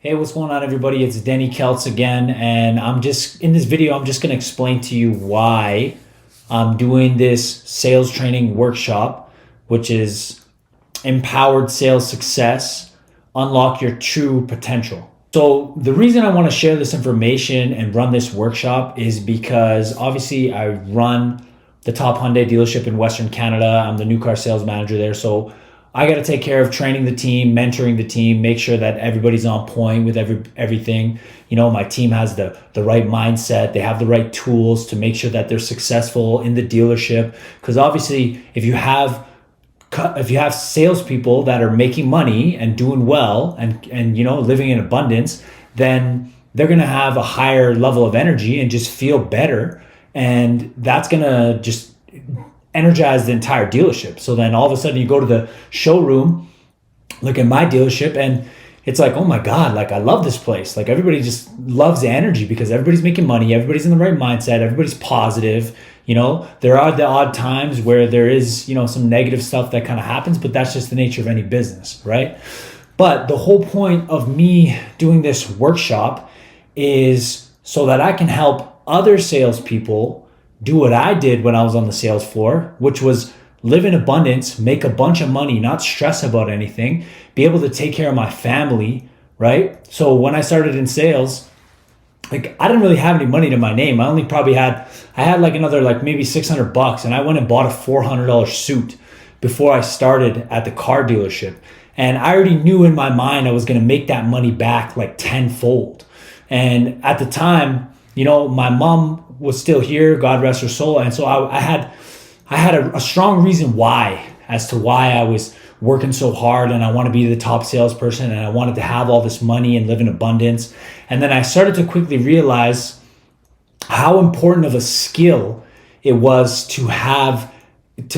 Hey, what's going on, everybody? It's Denny Keltz again, and in this video, I'm just going to explain to you why I'm doing this sales training workshop, which is Empowered Sales Success, Unlock Your True Potential. So the reason I want to share this information and run this workshop is because obviously I run the top Hyundai dealership in Western Canada. I'm the new car sales manager there. So I got to take care of training the team, mentoring the team, make sure that everybody's on point with everything. You know, my team has the right mindset. They have the right tools to make sure that they're successful in the dealership. Because obviously, if you have salespeople that are making money and doing well and you know, living in abundance, then they're gonna have a higher level of energy and just feel better. And that's gonna just energize the entire dealership. So then all of a sudden you go to the showroom, look at my dealership, and it's like, oh my God, like I love this place. Like everybody just loves the energy because everybody's making money, everybody's in the right mindset, everybody's positive. You know, there are the odd times where there is, you know, some negative stuff that kind of happens, but that's just the nature of any business, right? But the whole point of me doing this workshop is so that I can help other salespeople do what I did when I was on the sales floor, which was live in abundance, make a bunch of money, not stress about anything, be able to take care of my family, right? So when I started in sales, like I didn't really have any money to my name. I had like another like maybe $600, and I went and bought a $400 suit before I started at the car dealership. And I already knew in my mind I was going to make that money back like tenfold. And at the time, you know, my mom was still here, God rest her soul. And so I had a strong reason why, as to why I was working so hard and I want to be the top salesperson and I wanted to have all this money and live in abundance. And then I started to quickly realize how important of a skill it was to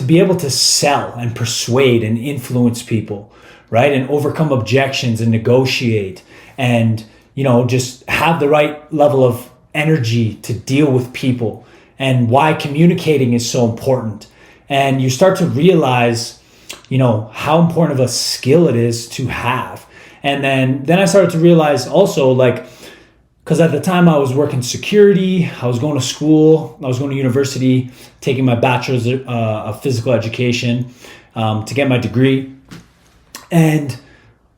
be able to sell and persuade and influence people, right? And overcome objections and negotiate and, you know, just have the right level of energy to deal with people, and why communicating is so important. And you start to realize, you know, how important of a skill it is to have. And then I started to realize also, like, because at the time I was working security, I was going to school, I was going to university, taking my bachelor's of physical education to get my degree. And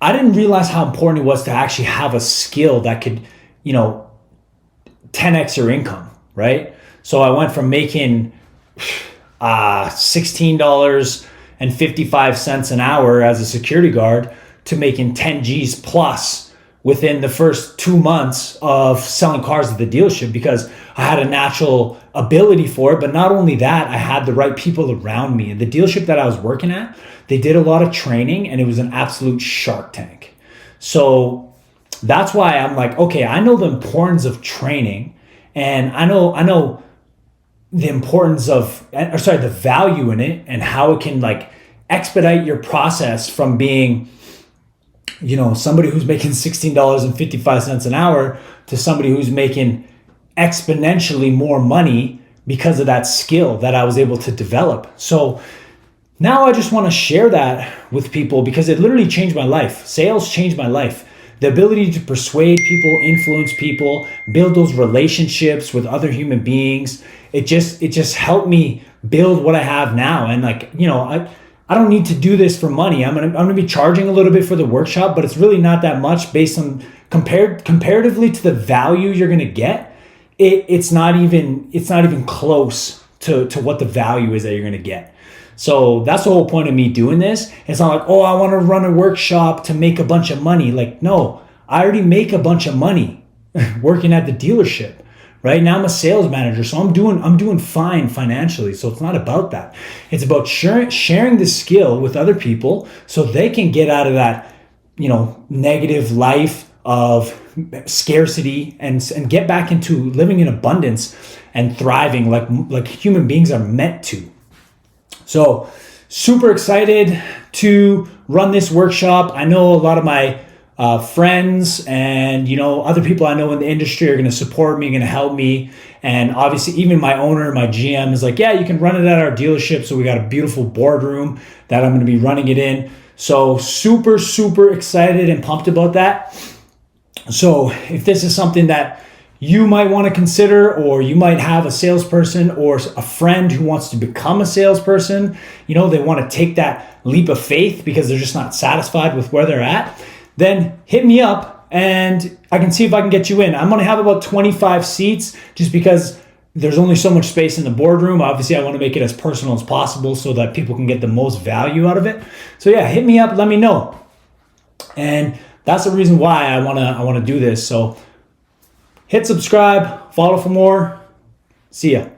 I didn't realize how important it was to actually have a skill that could, you know, 10x your income, right? So I went from making $16.55 an hour as a security guard to making 10 G's plus within the first 2 months of selling cars at the dealership, because I had a natural ability for it. But not only that, I had the right people around me. And the dealership that I was working at, they did a lot of training, and it was an absolute shark tank. So that's why I'm like, okay, I know the importance of training, and I know the importance of, the value in it, and how it can like expedite your process from being, you know, somebody who's making $16.55 an hour to somebody who's making exponentially more money because of that skill that I was able to develop. So now I just want to share that with people because it literally changed my life. Sales changed my life. The ability to persuade people, influence people, build those relationships with other human beings. It just helped me build what I have now. And like, you know, I don't need to do this for money. I'm gonna be charging a little bit for the workshop, but it's really not that much based on comparatively to the value you're gonna get. It's not even close to what the value is that you're gonna get. So that's the whole point of me doing this. It's not like, oh, I want to run a workshop to make a bunch of money. Like, no, I already make a bunch of money working at the dealership. Right now I'm a sales manager, so I'm doing fine financially. So it's not about that. It's about sharing the skill with other people so they can get out of that, you know, negative life of scarcity and get back into living in abundance and thriving like human beings are meant to. So super excited to run this workshop. I know a lot of my friends and, you know, other people I know in the industry are going to support me, going to help me. And obviously even my owner, my GM is like, yeah, you can run it at our dealership. So we got a beautiful boardroom that I'm going to be running it in. So super, super excited and pumped about that. So if this is something that you might want to consider, or you might have a salesperson or a friend who wants to become a salesperson, they want to take that leap of faith because they're just not satisfied with where they're at, then hit me up and I can see if I can get you in. I'm going to have about 25 seats just because there's only so much space in the boardroom. Obviously, I want to make it as personal as possible so that people can get the most value out of it. So yeah, hit me up, let me know. And that's the reason why I want to do this. So hit subscribe, follow for more. See ya.